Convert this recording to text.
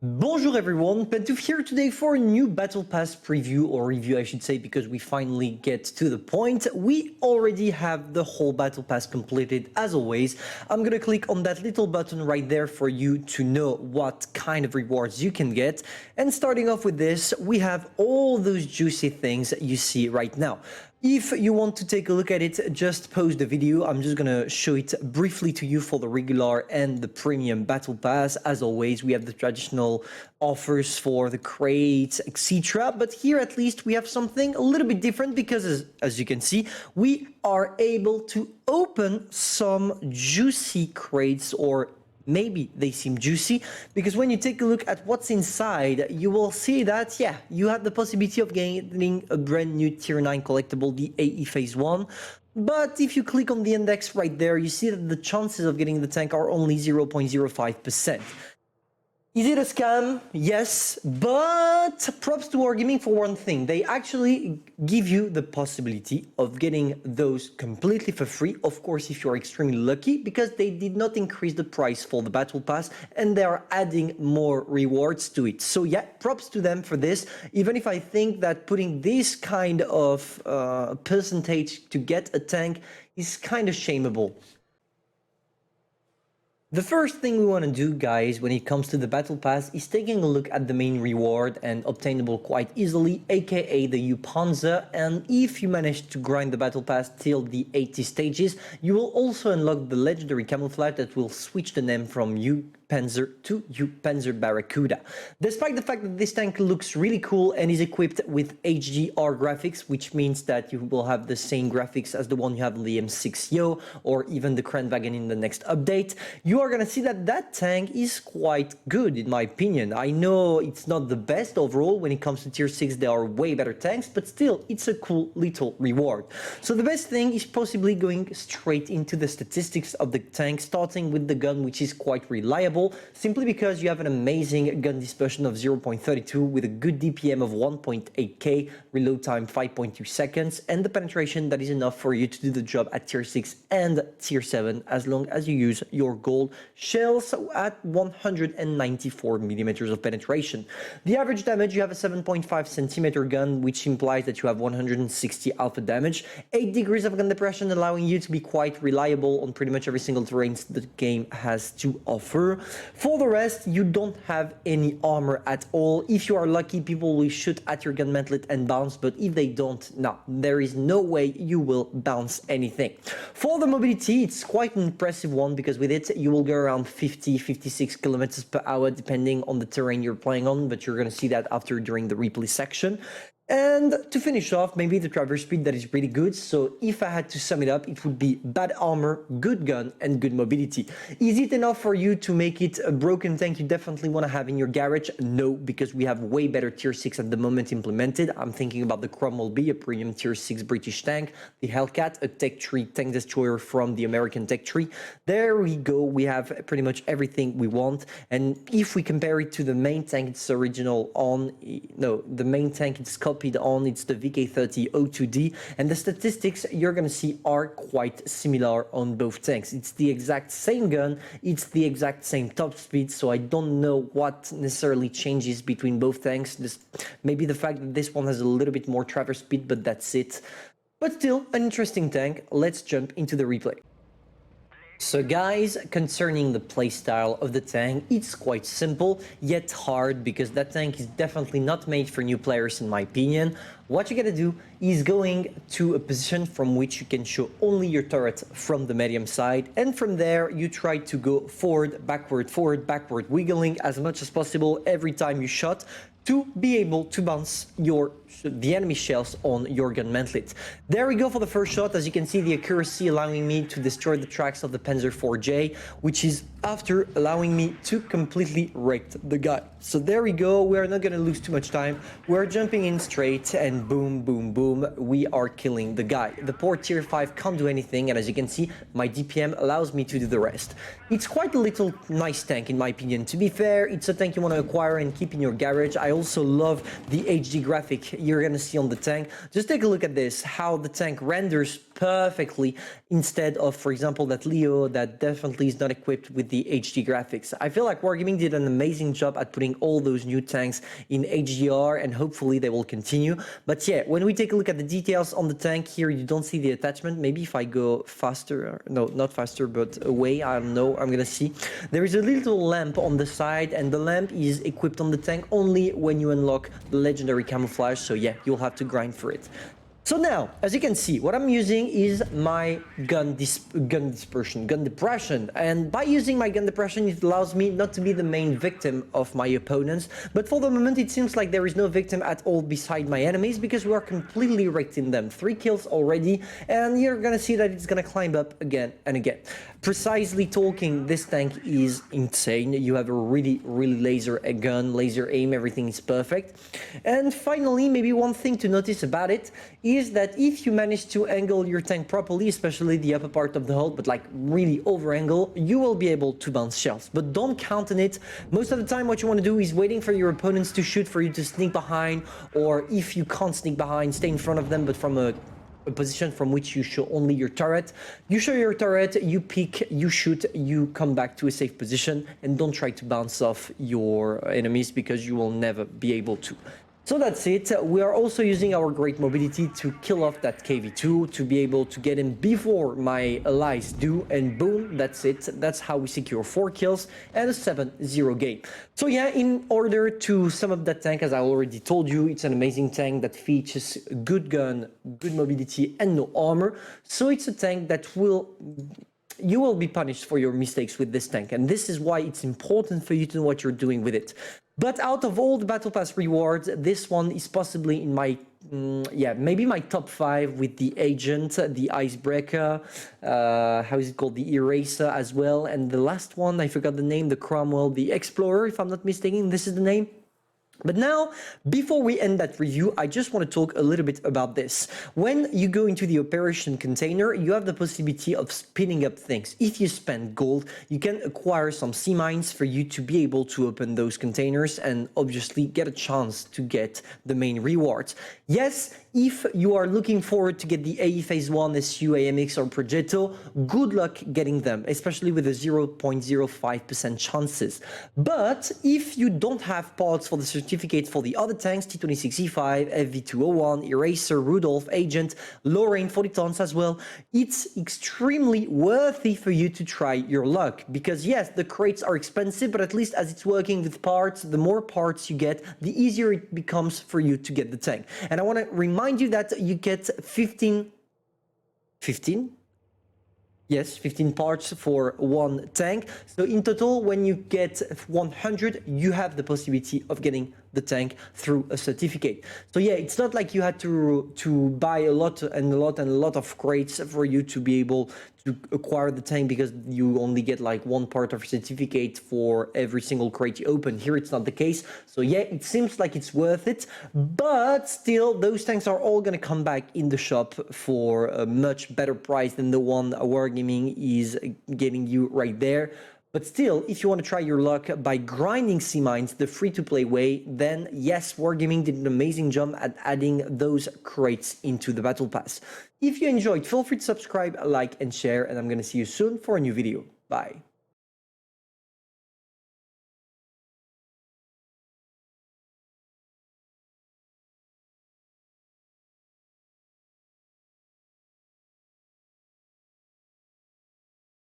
Bonjour everyone, Pantoufleee here today for a new Battle Pass preview, or review I should say, because we finally get to the point. We already have the whole Battle Pass completed as always. I'm gonna click on that little button right there for you to know what kind of rewards you can get. And starting off with this, we have all those juicy things that you see right now. If you want to take a look at it, just pause the video. I'm just gonna show it briefly to you for the regular and the premium Battle Pass. As always, we have the traditional offers for the crates, etc. But here at least we have something a little bit different because as you can see, we are able to open some juicy crates, or maybe they seem juicy, because when you take a look at what's inside, you will see that, yeah, you have the possibility of getting a brand new Tier 9 collectible, the AE Phase 1. But if you click on the index right there, you see that the chances of getting the tank are only 0.05%. Is it a scam? Yes, but props to Wargaming for one thing. They actually give you the possibility of getting those completely for free. Of course, if you're extremely lucky, because they did not increase the price for the Battle Pass and they are adding more rewards to it. So yeah, props to them for this, even if I think that putting this kind of percentage to get a tank is kind of shameable. The first thing we want to do, guys, when it comes to the Battle Pass is taking a look at the main reward, and obtainable quite easily, aka the U-Panzer. And if you manage to grind the Battle Pass till the 80 stages, you will also unlock the legendary camouflage that will switch the name from U-Panzer to U-Panzer Barracuda. Despite the fact that this tank looks really cool and is equipped with HDR graphics, which means that you will have the same graphics as the one you have on the M6 or even the Kranwagen in the next update, you are gonna see that that tank is quite good in my opinion. I know it's not the best overall. When it comes to tier 6 there are way better tanks, but still it's a cool little reward. So the best thing is possibly going straight into the statistics of the tank, starting with the gun, which is quite reliable, simply because you have an amazing gun dispersion of 0.32 with a good DPM of 1.8k, reload time 5.2 seconds, and the penetration that is enough for you to do the job at tier 6 and tier 7 as long as you use your gold shells at 194 millimeters of penetration. The average damage, you have a 7.5 centimeter gun, which implies that you have 160 alpha damage, 8 degrees of gun depression, allowing you to be quite reliable on pretty much every single terrain the game has to offer. For the rest, you don't have any armor at all. If you are lucky, people will shoot at your gun mantlet and bounce, but if they don't, no, there is no way you will bounce anything. For the mobility, it's quite an impressive one, because with it you will go around 50-56 kilometers per hour depending on the terrain you're playing on, but you're going to see that after during the replay section. And to finish off, maybe the traverse speed that is pretty good. So if I had to sum it up, it would be bad armor, good gun, and good mobility. Is it enough for you to make it a broken tank you definitely want to have in your garage? No, because we have way better tier 6 at the moment implemented. I'm thinking about the Cromwell-B, a premium tier 6 British tank, the Hellcat, a Tech Tree tank destroyer from the American Tech Tree. There we go, we have pretty much everything we want. And if we compare it to the main tank, it's original on, no, the main tank it's copied on, it's the VK30 O2D, and the statistics you're gonna see are quite similar on both tanks. It's the exact same gun, it's the exact same top speed, so I don't know what necessarily changes between both tanks. Maybe the fact that this one has a little bit more traverse speed, but that's it. But still, an interesting tank. Let's jump into the replay. So guys, concerning the playstyle of the tank, it's quite simple, yet hard, because that tank is definitely not made for new players in my opinion. What you gotta do is going to a position from which you can show only your turret from the medium side, and from there you try to go forward, backward, wiggling as much as possible every time you shot, to be able to bounce the enemy shells on your gun mantlet. There we go for the first shot. As you can see, the accuracy allowing me to destroy the tracks of the Panzer IV-J, which is after allowing me to completely wreck the guy. So there we go, we're not gonna lose too much time. We're jumping in straight and boom, boom, boom, we are killing the guy. The poor tier 5 can't do anything, and as you can see, my DPM allows me to do the rest. It's quite a little nice tank in my opinion. To be fair, it's a tank you want to acquire and keep in your garage. I also love the HD graphic you're gonna see on the tank. Just take a look at this, how the tank renders perfectly instead of, for example, that Leo that definitely is not equipped with the HD graphics. I feel like Wargaming did an amazing job at putting all those new tanks in HDR, and hopefully they will continue. But yeah, when we take a look at the details on the tank here, you don't see the attachment. Maybe if I go faster, no, not faster, but away, I don't know, I'm gonna see. There is a little lamp on the side, and the lamp is equipped on the tank only when you unlock the legendary camouflage. So yeah, you'll have to grind for it. So now, as you can see, what I'm using is my gun depression. And by using my gun depression, it allows me not to be the main victim of my opponents. But for the moment, it seems like there is no victim at all beside my enemies, because we are completely wrecked in them. 3 kills already, and you're gonna see that it's gonna climb up again and again. Precisely talking, this tank is insane. You have a really laser gun, laser aim, everything is perfect. And finally, maybe one thing to notice about it is that if you manage to angle your tank properly, especially the upper part of the hull, but like really over angle, you will be able to bounce shells. But don't count on it. Most of the time what you want to do is waiting for your opponents to shoot for you to sneak behind, or if you can't sneak behind, stay in front of them, but from a position from which you show only your turret. You show your turret, you peek, you shoot, you come back to a safe position, and don't try to bounce off your enemies, because you will never be able to. So that's it. We are also using our great mobility to kill off that KV2, to be able to get him before my allies do, and boom, that's it. That's how we secure 4 kills and a 7-0 game. So yeah, in order to sum up that tank, as I already told you, it's an amazing tank that features good gun, good mobility, and no armor. So it's a tank that you will be punished for your mistakes with this tank, and this is why it's important for you to know what you're doing with it. But out of all the Battle Pass rewards, this one is possibly in my, maybe my top 5, with the Agent, the Icebreaker, how is it called, the Eraser as well, and the last one, I forgot the name, the Cromwell, the Explorer, if I'm not mistaken, this is the name. But now, before we end that review, I just want to talk a little bit about this. When you go into the operation container, you have the possibility of spinning up things. If you spend gold, you can acquire some sea mines for you to be able to open those containers and obviously get a chance to get the main rewards. Yes, if you are looking forward to get the AE Phase 1, SU, AMX or Progetto, good luck getting them, especially with the 0.05% chances. But if you don't have parts for the certificates for the other tanks, T26E5, FV201, Eraser, Rudolph, Agent, Lorraine 40 tons as well, it's extremely worthy for you to try your luck. Because yes, the crates are expensive, but at least as it's working with parts, the more parts you get, the easier it becomes for you to get the tank. And I want to remind you that you get 15 parts for one tank. So in total, when you get 100, you have the possibility of getting the tank through a certificate. So yeah, it's not like you had to buy a lot of crates for you to be able to acquire the tank, because you only get like one part of certificate for every single crate you open. Here it's not the case. So yeah, it seems like it's worth it, but still those tanks are all gonna come back in the shop for a much better price than the one Wargaming is getting you right there. But still, if you want to try your luck by grinding sea mines the free-to-play way, then yes, Wargaming did an amazing job at adding those crates into the Battle Pass. If you enjoyed, feel free to subscribe, like, and share, and I'm going to see you soon for a new video. Bye.